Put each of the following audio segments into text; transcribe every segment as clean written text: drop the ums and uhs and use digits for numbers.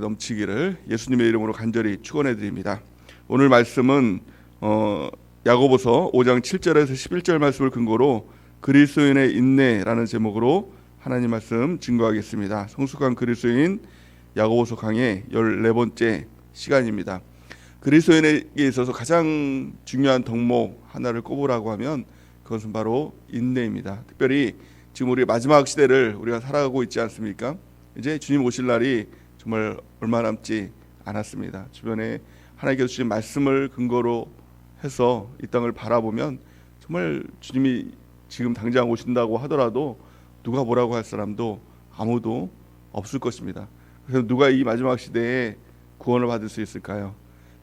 넘치기를 예수님의 이름으로 간절히 축원해 드립니다. 오늘 말씀은 야고보서 5장 7절에서 11절 말씀을 근거로 그리스도인의 인내라는 제목으로 하나님 말씀 증거하겠습니다. 성숙한 그리스도인 야고보서 강의 14번째 시간입니다. 그리스도인에게 있어서 가장 중요한 덕목 하나를 꼽으라고 하면 그것은 바로 인내입니다. 특별히 지금 우리 마지막 시대를 우리가 살아가고 있지 않습니까? 이제 주님 오실 날이 정말 얼마 남지 않았습니다. 주변에 하나님께서 주신 말씀을 근거로 해서 이 땅을 바라보면 정말 주님이 지금 당장 오신다고 하더라도 누가 뭐라고 할 사람도 아무도 없을 것입니다. 그래서 누가 이 마지막 시대에 구원을 받을 수 있을까요?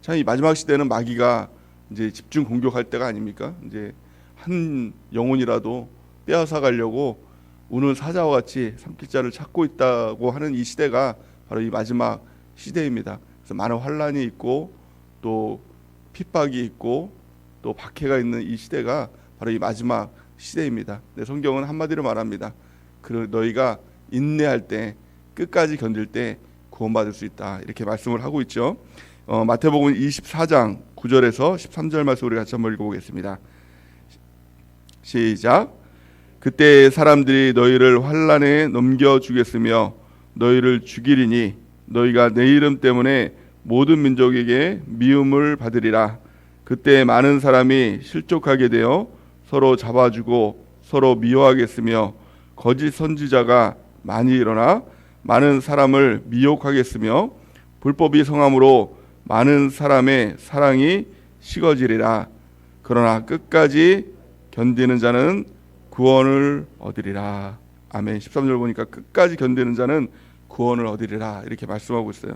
참 이 마지막 시대는 마귀가 이제 집중 공격할 때가 아닙니까? 이제 한 영혼이라도 빼앗아 가려고 우는 사자와 같이 삼킬 자를 찾고 있다고 하는 이 시대가 바로 이 마지막 시대입니다. 그래서 많은 환란이 있고 또 핍박이 있고 또 박해가 있는 이 시대가 바로 이 마지막 시대입니다. 네, 성경은 한마디로 말합니다. 너희가 인내할 때 끝까지 견딜 때 구원받을 수 있다. 이렇게 말씀을 하고 있죠. 마태복음 24장 9절에서 13절 말씀 우리 같이 한번 읽어보겠습니다. 시작. 그때 사람들이 너희를 환란에 넘겨주겠으며 너희를 죽이리니 너희가 내 이름 때문에 모든 민족에게 미움을 받으리라. 그때 많은 사람이 실족하게 되어 서로 잡아주고 서로 미워하겠으며 거짓 선지자가 많이 일어나 많은 사람을 미혹하겠으며 불법이 성함으로 많은 사람의 사랑이 식어지리라. 그러나 끝까지 견디는 자는 구원을 얻으리라. 아멘. 13절 보니까 끝까지 견디는 자는 구원을 얻으리라 이렇게 말씀하고 있어요.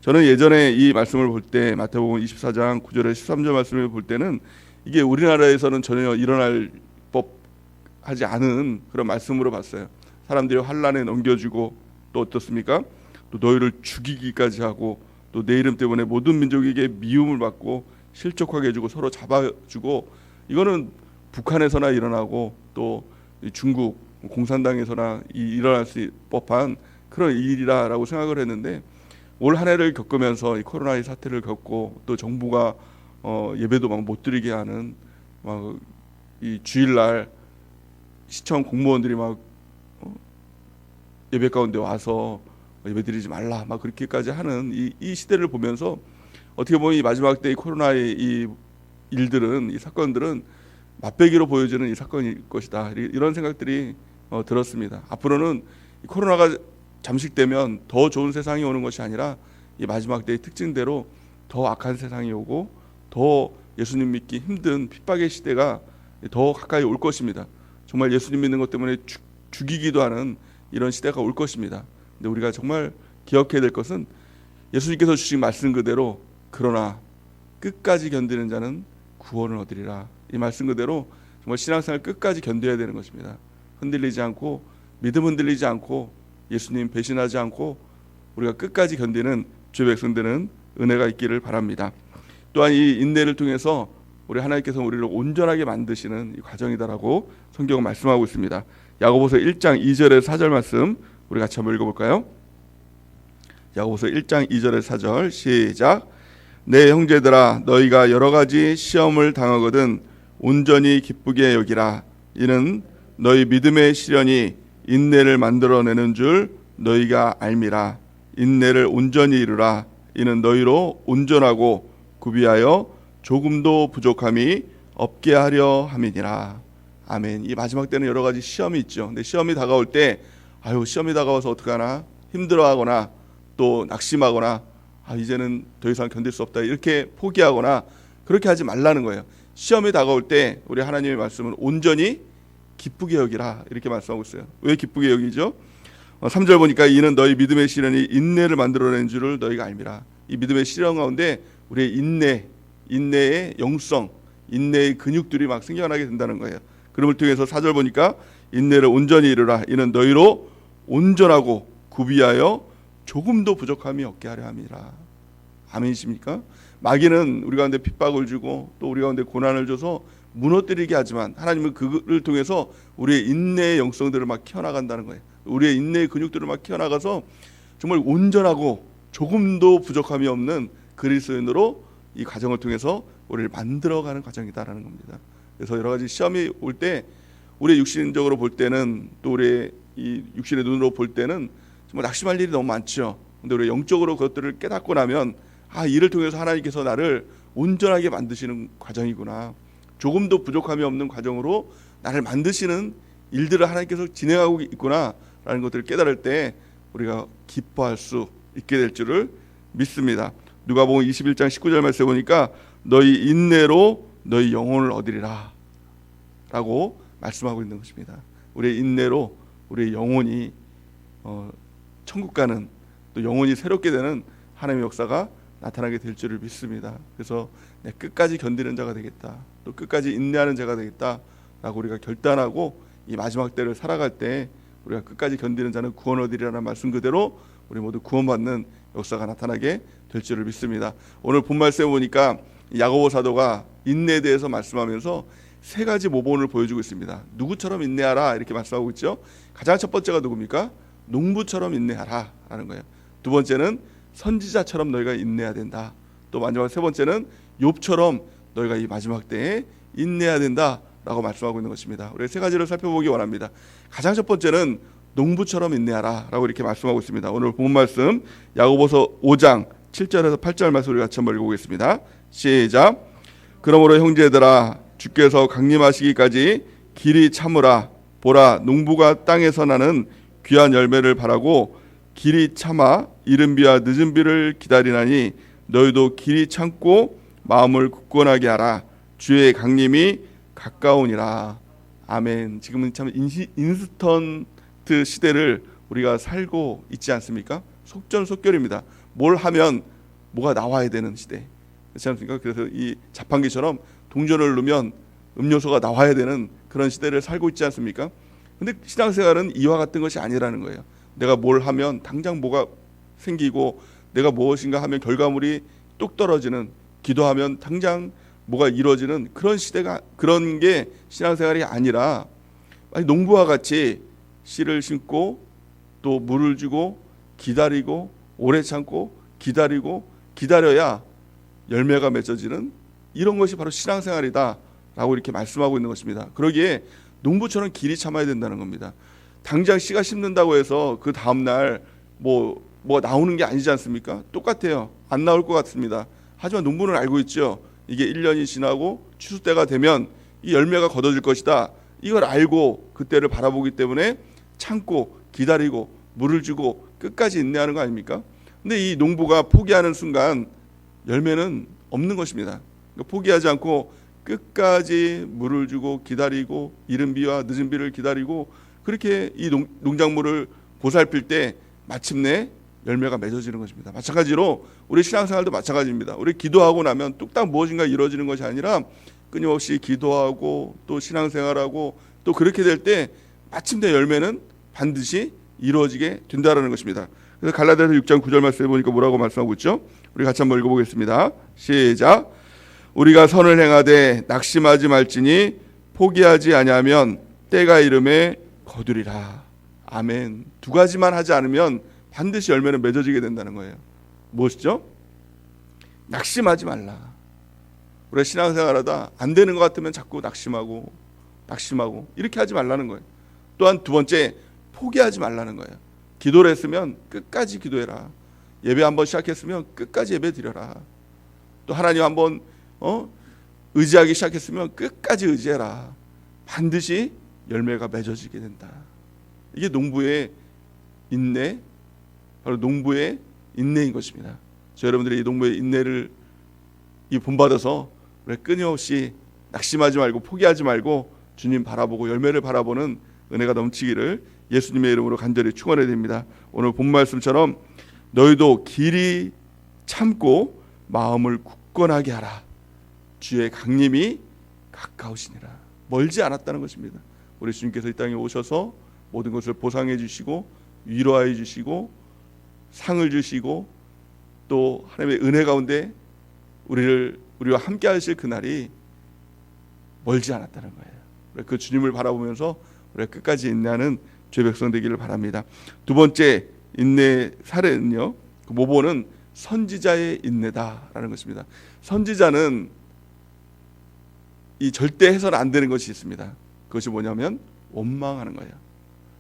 저는 예전에 이 말씀을 볼 때 마태복음 24장 9절에 13절 말씀을 볼 때는 이게 우리나라에서는 전혀 일어날 법하지 않은 그런 말씀으로 봤어요. 사람들이 환란에 넘겨주고 또 어떻습니까? 또 너희를 죽이기까지 하고 또 내 이름 때문에 모든 민족에게 미움을 받고 실족하게 해주고 서로 잡아주고, 이거는 북한에서나 일어나고 또 중국 공산당에서나 일어날 수 법한 그런 일이라고 생각을 했는데, 올 한 해를 겪으면서 이 코로나의 사태를 겪고 또 정부가 예배도 막 못 드리게 하는 막 이 주일날 시청 공무원들이 막 예배 가운데 와서 예배 드리지 말라 막 그렇게까지 하는 이 시대를 보면서 어떻게 보면 이 마지막 때 이 코로나의 이 일들은, 이 사건들은 맛배기로 보여지는 이 사건일 것이다, 이런 생각들이 들었습니다. 앞으로는 이 코로나가 잠식되면 더 좋은 세상이 오는 것이 아니라 이 마지막 때의 특징대로 더 악한 세상이 오고 더 예수님 믿기 힘든 핍박의 시대가 더 가까이 올 것입니다. 정말 예수님 믿는 것 때문에 죽이기도 하는 이런 시대가 올 것입니다. 근데 우리가 정말 기억해야 될 것은 예수님께서 주신 말씀 그대로 그러나 끝까지 견디는 자는 구원을 얻으리라. 이 말씀 그대로 정말 신앙생활 끝까지 견뎌야 되는 것입니다. 흔들리지 않고, 믿음 흔들리지 않고, 예수님 배신하지 않고 우리가 끝까지 견디는 주의 백성들은 은혜가 있기를 바랍니다. 또한 이 인내를 통해서 우리 하나님께서 우리를 온전하게 만드시는 이 과정이다라고 성경은 말씀하고 있습니다. 야고보서 1장 2절에서 4절 말씀 우리 같이 한번 읽어볼까요? 야고보서 1장 2절에서 4절 시작. 내 형제들아, 너희가 여러 가지 시험을 당하거든 온전히 기쁘게 여기라. 이는 너희 믿음의 시련이 인내를 만들어내는 줄 너희가 알미라. 인내를 온전히 이루라. 이는 너희로 온전하고 구비하여 조금도 부족함이 없게 하려 함이니라. 아멘. 이 마지막 때는 여러 가지 시험이 있죠. 근데 시험이 다가올 때 시험이 다가와서 어떡하나 힘들어하거나 또 낙심하거나 이제는 더 이상 견딜 수 없다 이렇게 포기하거나 그렇게 하지 말라는 거예요. 시험이 다가올 때 우리 하나님의 말씀은 온전히 기쁘게 여기라 이렇게 말씀하고 있어요. 왜 기쁘게 여기죠? 3절 보니까 이는 너희 믿음의 시련이 인내를 만들어낸 줄을 너희가 알미라. 이 믿음의 시련 가운데 우리의 인내의 영성, 인내의 근육들이 막 생겨나게 된다는 거예요. 그럼을 통해서 4절 보니까 인내를 온전히 이루라. 이는 너희로 온전하고 구비하여 조금도 부족함이 없게 하려 함이라. 아멘이십니까? 마귀는 우리 가운데 핍박을 주고 또 우리 가운데 고난을 줘서 무너뜨리게 하지만 하나님은 그를 통해서 우리의 인내의 영성들을 막 키워나간다는 거예요. 우리의 인내의 근육들을 막 키워나가서 정말 온전하고 조금도 부족함이 없는 그리스도인으로 이 과정을 통해서 우리를 만들어가는 과정이다라는 겁니다. 그래서 여러 가지 시험이 올 때 우리 육신적으로 볼 때는 또 우리 이 육신의 눈으로 볼 때는 정말 낙심할 일이 너무 많죠. 근데 우리 영적으로 그것들을 깨닫고 나면 이를 통해서 하나님께서 나를 온전하게 만드시는 과정이구나. 조금도 부족함이 없는 과정으로 나를 만드시는 일들을 하나님께서 진행하고 있구나라는 것들을 깨달을 때 우리가 기뻐할 수 있게 될 줄을 믿습니다. 누가복음 21장 19절 말씀에 보니까 너희 인내로 너희 영혼을 얻으리라 라고 말씀하고 있는 것입니다. 우리의 인내로 우리의 영혼이 천국 가는, 또 영혼이 새롭게 되는 하나님의 역사가 나타나게 될 줄을 믿습니다. 그래서 끝까지 견디는 자가 되겠다, 또 끝까지 인내하는 자가 되겠다 라고 우리가 결단하고 이 마지막 때를 살아갈 때 우리가 끝까지 견디는 자는 구원 얻으리라는 말씀 그대로 우리 모두 구원받는 역사가 나타나게 될 줄을 믿습니다. 오늘 본 말씀에 보니까 야고보 사도가 인내에 대해서 말씀하면서 세 가지 모본을 보여주고 있습니다. 누구처럼 인내하라 이렇게 말씀하고 있죠. 가장 첫 번째가 누굽니까? 농부처럼 인내하라 라는 거예요. 두 번째는 선지자처럼 너희가 인내해야 된다. 또 마지막 세 번째는 욥처럼 너희가 이 마지막 때에 인내해야 된다 라고 말씀하고 있는 것입니다. 우리 세 가지를 살펴보기 원합니다. 가장 첫 번째는 농부처럼 인내하라 라고 이렇게 말씀하고 있습니다. 오늘 본 말씀 야고보서 5장 7절에서 8절 말씀 우리 같이 한번 읽어보겠습니다. 시작. 그러므로 형제들아 주께서 강림하시기까지 길이 참으라. 보라, 농부가 땅에서 나는 귀한 열매를 바라고 길이 참아 이른 비와 늦은 비를 기다리나니 너희도 길이 참고 마음을 굳건하게 하라. 주의 강림이 가까우니라. 아멘. 지금은 참 인스턴트 시대를 우리가 살고 있지 않습니까? 속전속결입니다. 뭘 하면 뭐가 나와야 되는 시대, 그렇지 않습니까? 그래서 이 자판기처럼 동전을 넣으면 음료수가 나와야 되는 그런 시대를 살고 있지 않습니까? 근데 신앙생활은 이와 같은 것이 아니라는 거예요. 내가 뭘 하면 당장 뭐가 생기고, 내가 무엇인가 하면 결과물이 뚝 떨어지는, 기도하면 당장 뭐가 이루어지는 그런 시대가, 그런 게 신앙생활이 아니라 농부와 같이 씨를 심고 또 물을 주고 기다리고 오래 참고 기다리고 기다려야 열매가 맺어지는 이런 것이 바로 신앙생활이다 라고 이렇게 말씀하고 있는 것입니다. 그러기에 농부처럼 길이 참아야 된다는 겁니다. 당장 씨가 심는다고 해서 그 다음날 뭐 나오는 게 아니지 않습니까? 똑같아요. 안 나올 것 같습니다. 하지만 농부는 알고 있죠. 이게 1년이 지나고 추수 때가 되면 이 열매가 걷어질 것이다. 이걸 알고 그때를 바라보기 때문에 참고 기다리고 물을 주고 끝까지 인내하는 거 아닙니까? 근데 이 농부가 포기하는 순간 열매는 없는 것입니다. 그러니까 포기하지 않고 끝까지 물을 주고 기다리고 이른 비와 늦은 비를 기다리고 그렇게 이 농작물을 보살필 때 마침내 열매가 맺어지는 것입니다. 마찬가지로 우리 신앙생활도 마찬가지입니다. 우리 기도하고 나면 뚝딱 무엇인가 이루어지는 것이 아니라 끊임없이 기도하고 또 신앙생활하고 또 그렇게 될 때 마침내 열매는 반드시 이루어지게 된다는 것입니다. 그래서 갈라디아서 6장 9절 말씀해 보니까 뭐라고 말씀하고 있죠? 우리 같이 한번 읽어보겠습니다. 시작. 우리가 선을 행하되 낙심하지 말지니 포기하지 아니하면 때가 이름에 거두리라. 아멘. 두 가지만 하지 않으면 반드시 열매는 맺어지게 된다는 거예요. 무엇이죠? 낙심하지 말라. 우리가 신앙생활하다 안 되는 것 같으면 자꾸 낙심하고 이렇게 하지 말라는 거예요. 또한 두 번째, 포기하지 말라는 거예요. 기도를 했으면 끝까지 기도해라. 예배 한번 시작했으면 끝까지 예배 드려라. 또 하나님 한번 의지하기 시작했으면 끝까지 의지해라. 반드시 열매가 맺어지게 된다. 이게 농부의 인내, 바로 농부의 인내인 것입니다. 여러분들이 이 농부의 인내를 본받아서 끊임없이 낙심하지 말고 포기하지 말고 주님 바라보고 열매를 바라보는 은혜가 넘치기를 예수님의 이름으로 간절히 축원해야 됩니다. 오늘 본 말씀처럼 너희도 길이 참고 마음을 굳건하게 하라. 주의 강림이 가까우시니라. 멀지 않았다는 것입니다. 우리 주님께서 이 땅에 오셔서 모든 것을 보상해 주시고 위로하여 주시고 상을 주시고 또 하나님의 은혜 가운데 우리와 함께 하실 그날이 멀지 않았다는 거예요. 그 주님을 바라보면서 우리가 끝까지 인내하는 주의 백성 되기를 바랍니다. 두 번째 인내의 사례는요, 그 모본은 선지자의 인내다라는 것입니다. 선지자는 이 절대 해서는 안 되는 것이 있습니다. 그것이 뭐냐면 원망하는 거예요.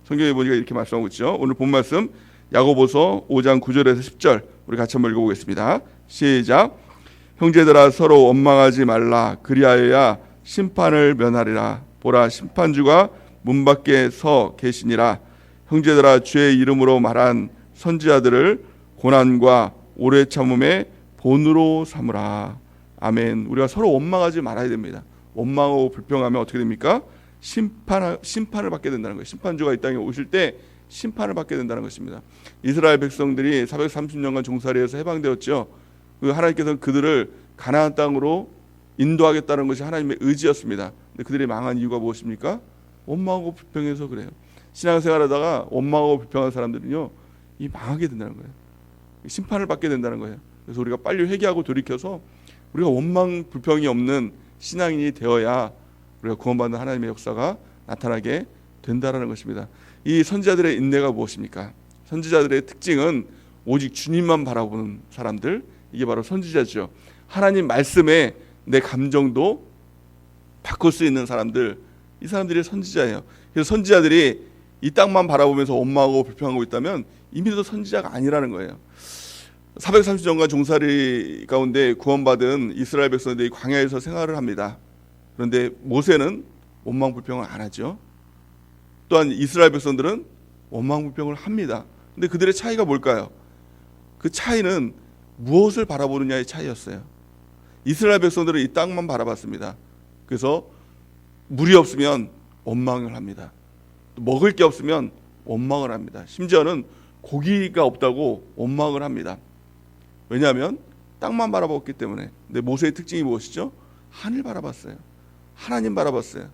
성경에 보니까 이렇게 말씀하고 있죠. 오늘 본 말씀 야고보서 5장 9절에서 10절 우리 같이 한번 읽어보겠습니다. 시작. 형제들아 서로 원망하지 말라. 그리하여야 심판을 면하리라. 보라 심판주가 문 밖에 서 계시니라. 형제들아 주의 이름으로 말한 선지자들을 고난과 오래 참음의 본으로 삼으라. 아멘. 우리가 서로 원망하지 말아야 됩니다. 원망하고 불평하면 어떻게 됩니까? 심판을 받게 된다는 거예요. 심판주가 이 땅에 오실 때 심판을 받게 된다는 것입니다. 이스라엘 백성들이 430년간 종살이에서 해방되었죠. 하나님께서는 그들을 가나안 땅으로 인도하겠다는 것이 하나님의 의지였습니다. 근데 그들이 망한 이유가 무엇입니까? 원망하고 불평해서 그래요. 신앙생활하다가 원망하고 불평한 사람들은요, 이 망하게 된다는 거예요. 심판을 받게 된다는 거예요. 그래서 우리가 빨리 회개하고 돌이켜서 우리가 원망 불평이 없는 신앙인이 되어야 우리가 구원받는 하나님의 역사가 나타나게 된다는 것입니다. 이 선지자들의 인내가 무엇입니까? 선지자들의 특징은 오직 주님만 바라보는 사람들, 이게 바로 선지자죠. 하나님 말씀에 내 감정도 바꿀 수 있는 사람들, 이 사람들이 선지자예요. 그래서 선지자들이 이 땅만 바라보면서 원망하고 불평하고 있다면 이미도 선지자가 아니라는 거예요. 430년간 종살이 가운데 구원받은 이스라엘 백성들이 광야에서 생활을 합니다. 그런데 모세는 원망 불평을 안 하죠. 또한 이스라엘 백성들은 원망 불평을 합니다. 근데 그들의 차이가 뭘까요? 그 차이는 무엇을 바라보느냐의 차이였어요. 이스라엘 백성들은 이 땅만 바라봤습니다. 그래서 물이 없으면 원망을 합니다. 먹을 게 없으면 원망을 합니다. 심지어는 고기가 없다고 원망을 합니다. 왜냐하면 땅만 바라봤기 때문에. 근데 모세의 특징이 무엇이죠? 하늘 바라봤어요. 하나님 바라봤어요.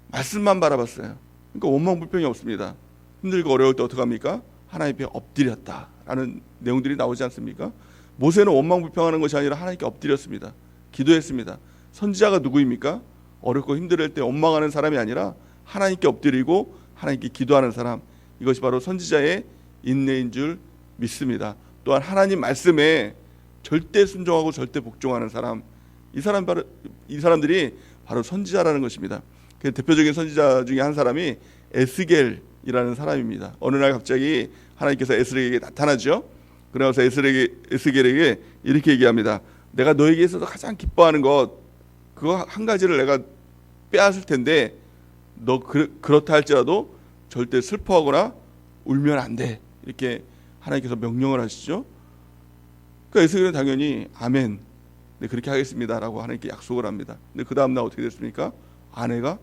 말씀만 바라봤어요. 그러니까 원망 불평이 없습니다. 힘들고 어려울 때 어떻게 합니까? 하나님 앞에 엎드렸다라는 내용들이 나오지 않습니까? 모세는 원망 불평하는 것이 아니라 하나님께 엎드렸습니다. 기도했습니다. 선지자가 누구입니까? 어렵고 힘들 때 원망하는 사람이 아니라 하나님께 엎드리고 하나님께 기도하는 사람, 이것이 바로 선지자의 인내인 줄 믿습니다. 또한 하나님 말씀에 절대 순종하고 절대 복종하는 사람, 이 사람들이 바로 선지자라는 것입니다. 그 대표적인 선지자 중에 한 사람이 에스겔이라는 사람입니다. 어느 날 갑자기 하나님께서 에스겔에게 나타나죠. 그래서 에스겔에게 이렇게 얘기합니다. 내가 너에게 있어서 가장 기뻐하는 것, 그거 한 가지를 내가 빼앗을 텐데 너 그렇다 할지라도 절대 슬퍼하거나 울면 안 돼. 이렇게 하나님께서 명령을 하시죠. 그러니까 에스겔은 당연히 아멘, 네, 그렇게 하겠습니다라고 하나님께 약속을 합니다. 근데 그 다음 날 어떻게 됐습니까? 아내가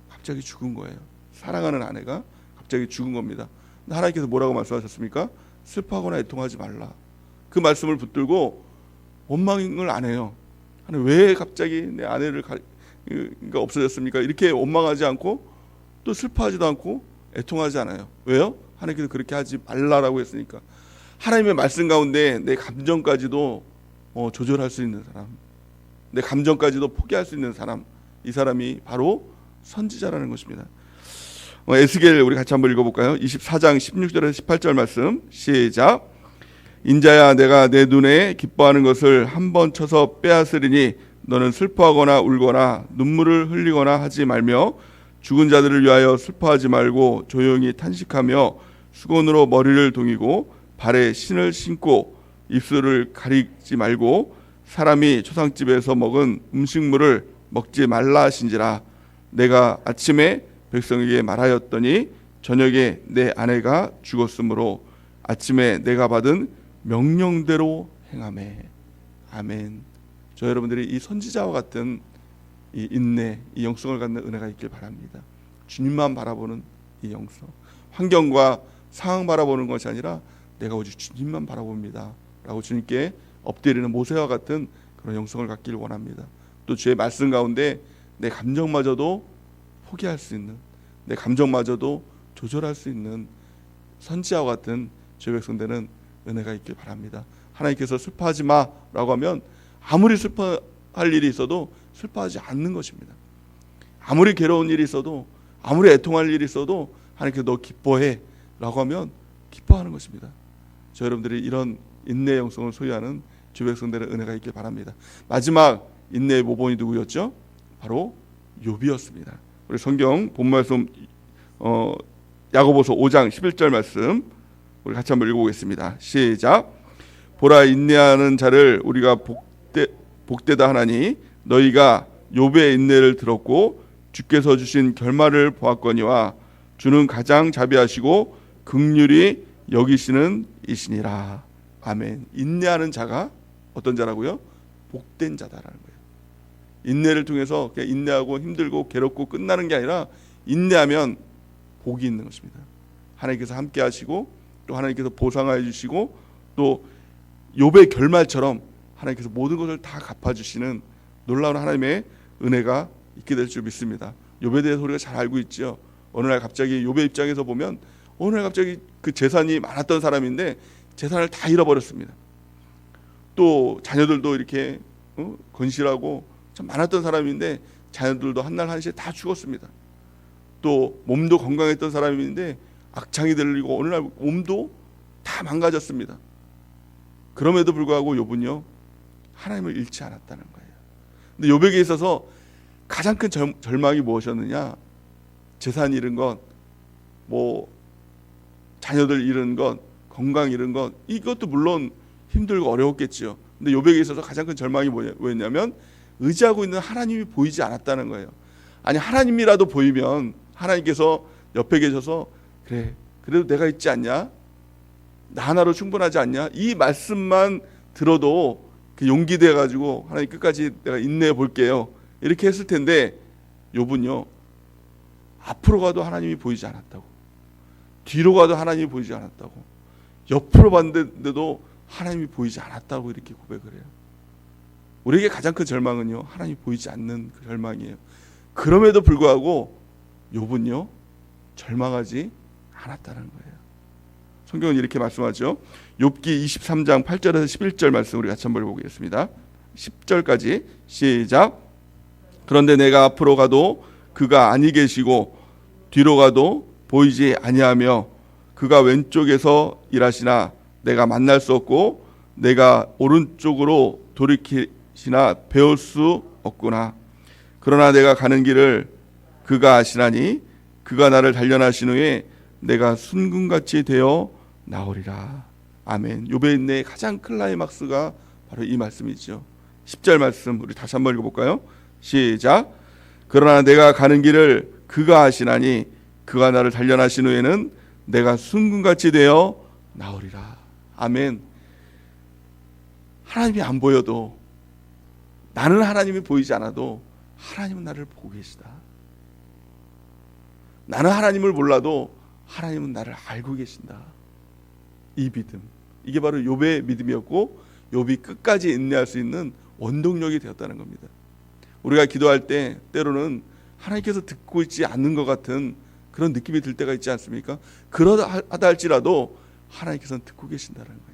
갑자기 죽은 거예요. 사랑하는 아내가 갑자기 죽은 겁니다. 근데 하나님께서 뭐라고 말씀하셨습니까? 슬퍼하거나 애통하지 말라. 그 말씀을 붙들고 원망을 안 해요. 하나님 왜 갑자기 내 아내를 없어졌습니까? 이렇게 원망하지 않고 또 슬퍼하지도 않고 애통하지 않아요. 왜요? 하나님께서 그렇게 하지 말라라고 했으니까. 하나님의 말씀 가운데 내 감정까지도 조절할 수 있는 사람, 내 감정까지도 포기할 수 있는 사람, 이 사람이 바로 선지자라는 것입니다. 에스겔 우리 같이 한번 읽어볼까요? 24장 16절에서 18절 말씀 시작. 인자야 내가 내 눈에 기뻐하는 것을 한 번 쳐서 빼앗으리니 너는 슬퍼하거나 울거나 눈물을 흘리거나 하지 말며 죽은 자들을 위하여 슬퍼하지 말고 조용히 탄식하며 수건으로 머리를 동이고 발에 신을 신고 입술을 가리지 말고 사람이 초상집에서 먹은 음식물을 먹지 말라 하신지라. 내가 아침에 백성에게 말하였더니 저녁에 내 아내가 죽었으므로 아침에 내가 받은 명령대로 행하매. 아멘. 저 여러분들이 이 선지자와 같은 이 인내, 이 영성을 갖는 은혜가 있길 바랍니다. 주님만 바라보는 이 영성, 환경과 상황 바라보는 것이 아니라 내가 오직 주님만 바라봅니다 라고 주님께 엎드리는 모세와 같은 그런 영성을 갖기를 원합니다. 또 주의 말씀 가운데 내 감정마저도 포기할 수 있는, 내 감정마저도 조절할 수 있는 선지자와 같은 주의 백성들은 은혜가 있길 바랍니다. 하나님께서 슬퍼하지 마라고 하면 아무리 슬퍼할 일이 있어도 슬퍼하지 않는 것입니다. 아무리 괴로운 일이 있어도, 아무리 애통할 일이 있어도 하나님께서 너 기뻐해 라고 하면 기뻐하는 것입니다. 저 여러분들이 이런 인내의 영성을 소유하는 주 백성들의 은혜가 있길 바랍니다. 마지막 인내의 모범이 누구였죠? 바로 욥이었습니다. 우리 성경 본 말씀 야고보서 5장 11절 말씀 우리 같이 한번 읽어보겠습니다. 시작. 보라, 인내하는 자를 우리가 복되다 하나니 너희가 욥의 인내를 들었고 주께서 주신 결말을 보았거니와 주는 가장 자비하시고 긍휼히 여기시는 이시니라. 아멘. 인내하는 자가 어떤 자라고요? 복된 자다라는 거예요. 인내를 통해서 그냥 인내하고 힘들고 괴롭고 끝나는 게 아니라 인내하면 복이 있는 것입니다. 하나님께서 함께 하시고 또 하나님께서 보상하여 주시고 또 욥의 결말처럼 하나님께서 모든 것을 다 갚아주시는 놀라운 하나님의 은혜가 있게 될 줄 믿습니다. 욥에 대해서 우리가 잘 알고 있죠. 어느 날 갑자기 욥의 입장에서 보면 어느 날 갑자기 그 재산이 많았던 사람인데 재산을 다 잃어버렸습니다. 또 자녀들도 이렇게 건실하고 참 많았던 사람인데 자녀들도 한날 한시에 다 죽었습니다. 또 몸도 건강했던 사람인데 악창이 들리고 어느 날 몸도 다 망가졌습니다. 그럼에도 불구하고 욥은요 하나님을 잃지 않았다는 거예요. 근데 욥에게 있어서 가장 큰 절망이 무엇이었느냐? 재산 잃은 것, 뭐 자녀들 잃은 것, 건강 잃은 것, 이것도 물론 힘들고 어려웠겠죠. 근데 욥에게 있어서 가장 큰 절망이 뭐였냐면 의지하고 있는 하나님이 보이지 않았다는 거예요. 아니 하나님이라도 보이면 하나님께서 옆에 계셔서 그래 그래도 내가 있지 않냐? 나 하나로 충분하지 않냐? 이 말씀만 들어도 그 용기 돼 가지고 하나님 끝까지 내가 인내해 볼게요. 이렇게 했을 텐데 욥은요 앞으로 가도 하나님이 보이지 않았다고, 뒤로 가도 하나님이 보이지 않았다고, 옆으로 봤는데도 하나님이 보이지 않았다고 이렇게 고백을 해요. 우리에게 가장 큰 절망은요 하나님이 보이지 않는 그 절망이에요. 그럼에도 불구하고 욥은요 절망하지 않았다는 거예요. 성경은 이렇게 말씀하죠. 욥기 23장 8절에서 11절 말씀 우리 같이 한번 보겠습니다. 10절까지 시작. 그런데 내가 앞으로 가도 그가 아니 계시고 뒤로 가도 보이지 아니하며 그가 왼쪽에서 일하시나 내가 만날 수 없고 내가 오른쪽으로 돌이키시나 배울 수 없구나. 그러나 내가 가는 길을 그가 아시나니 그가 나를 단련하신 후에 내가 순금같이 되어 나오리라. 아멘. 욥의 인내의 가장 클라이막스가 바로 이 말씀이죠. 10절 말씀 우리 다시 한번 읽어볼까요? 시작. 그러나 내가 가는 길을 그가 아시나니 그가 나를 단련하신 후에는 내가 순금같이 되어 나오리라. 아멘. 하나님이 안 보여도, 나는 하나님이 보이지 않아도 하나님은 나를 보고 계시다. 나는 하나님을 몰라도 하나님은 나를 알고 계신다. 이 믿음, 이게 바로 욥의 믿음이었고 욥이 끝까지 인내할 수 있는 원동력이 되었다는 겁니다. 우리가 기도할 때 때로는 하나님께서 듣고 있지 않는 것 같은 그런 느낌이 들 때가 있지 않습니까? 그러하다 할지라도 하나님께서는 듣고 계신다는 거예요.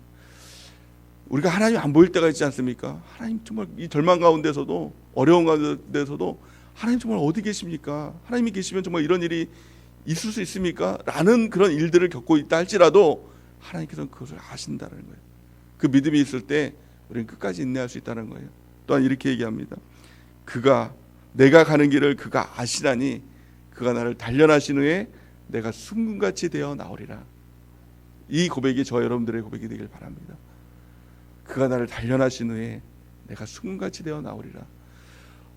우리가 하나님 안 보일 때가 있지 않습니까? 하나님 정말 이 절망 가운데서도, 어려운 가운데서도 하나님 정말 어디 계십니까? 하나님이 계시면 정말 이런 일이 있을 수 있습니까? 라는 그런 일들을 겪고 있다 할지라도 하나님께서는 그것을 아신다는 거예요. 그 믿음이 있을 때 우리는 끝까지 인내할 수 있다는 거예요. 또한 이렇게 얘기합니다. 내가 가는 길을 그가 아시나니 그가 나를 단련하신 후에 내가 순금같이 되어 나오리라. 이 고백이 저 여러분들의 고백이 되길 바랍니다. 그가 나를 단련하신 후에 내가 순금같이 되어 나오리라.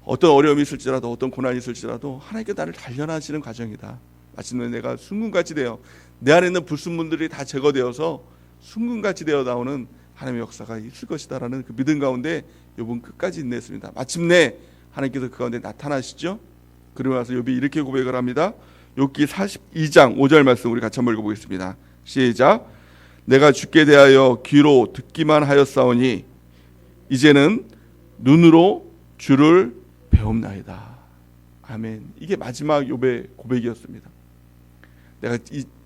어떤 어려움이 있을지라도, 어떤 고난이 있을지라도 하나님께 나를 단련하시는 과정이다. 마침내 내가 순금같이 되어, 내 안에 있는 불순물들이 다 제거되어서 순금같이 되어 나오는 하나님의 역사가 있을 것이다라는 그 믿음 가운데 욥은 끝까지 인내했습니다. 마침내 하나님께서 그 가운데 나타나시죠. 그러고 나서 욥이 이렇게 고백을 합니다. 욥기 42장 5절 말씀 우리 같이 한번 읽어보겠습니다. 시작. 내가 주께 대하여 귀로 듣기만 하였사오니 이제는 눈으로 주를 배움나이다. 아멘. 이게 마지막 욥의 고백이었습니다. 내가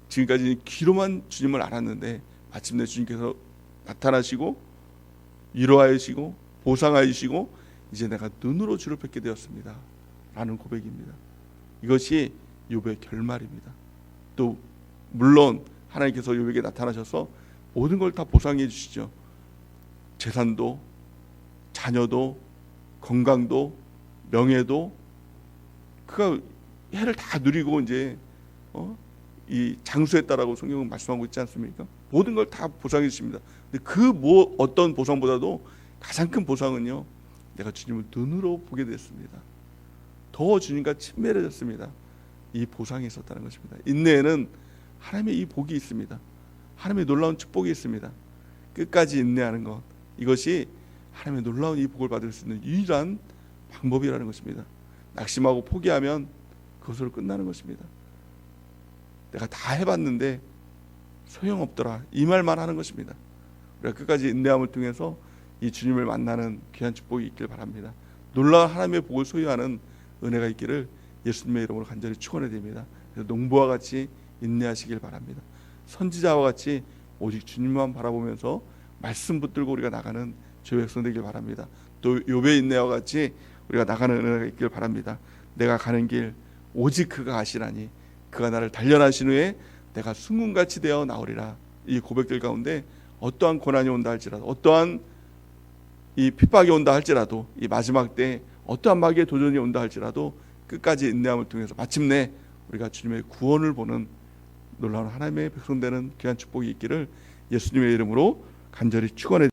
지금까지 귀로만 주님을 알았는데 마침내 주님께서 나타나시고 위로하시고 보상하시고 이제 내가 눈으로 주를 뵙게 되었습니다. 라는 고백입니다. 이것이 욥의 결말입니다. 또 물론 하나님께서 욥에게 나타나셔서 모든 걸 다 보상해 주시죠. 재산도, 자녀도, 건강도, 명예도. 그가 해를 다 누리고 이제 이 장수했다라고 성경은 말씀하고 있지 않습니까? 모든 걸 다 보상해 주십니다. 근데 그 어떤 보상보다도 가장 큰 보상은요, 내가 주님을 눈으로 보게 됐습니다. 더 주님과 친밀해졌습니다. 이 보상이 있었다는 것입니다. 인내에는 하나님의 이 복이 있습니다. 하나님의 놀라운 축복이 있습니다. 끝까지 인내하는 것, 이것이 하나님의 놀라운 이 복을 받을 수 있는 유일한 방법이라는 것입니다. 낙심하고 포기하면 그것으로 끝나는 것입니다. 내가 다 해봤는데 소용없더라, 이 말만 하는 것입니다. 우리가 끝까지 인내함을 통해서 이 주님을 만나는 귀한 축복이 있길 바랍니다. 놀라운 하나님의 복을 소유하는 은혜가 있기를 예수님의 이름으로 간절히 축원해 드립니다. 그래서 농부와 같이 인내하시길 바랍니다. 선지자와 같이 오직 주님만 바라보면서 말씀 붙들고 우리가 나가는 주의 백성 되길 바랍니다. 또 욥의 인내와 같이 우리가 나가는 은혜가 있길 바랍니다. 내가 가는 길 오직 그가 아시나니 그가 나를 단련하신 후에 내가 순금같이 되어 나오리라. 이 고백들 가운데 어떠한 고난이 온다 할지라도, 어떠한 이 핍박이 온다 할지라도, 이 마지막 때 어떠한 마귀의 도전이 온다 할지라도 끝까지 인내함을 통해서 마침내 우리가 주님의 구원을 보는 놀라운 하나님의 백성 되는 귀한 축복이 있기를 예수님의 이름으로 간절히 축원해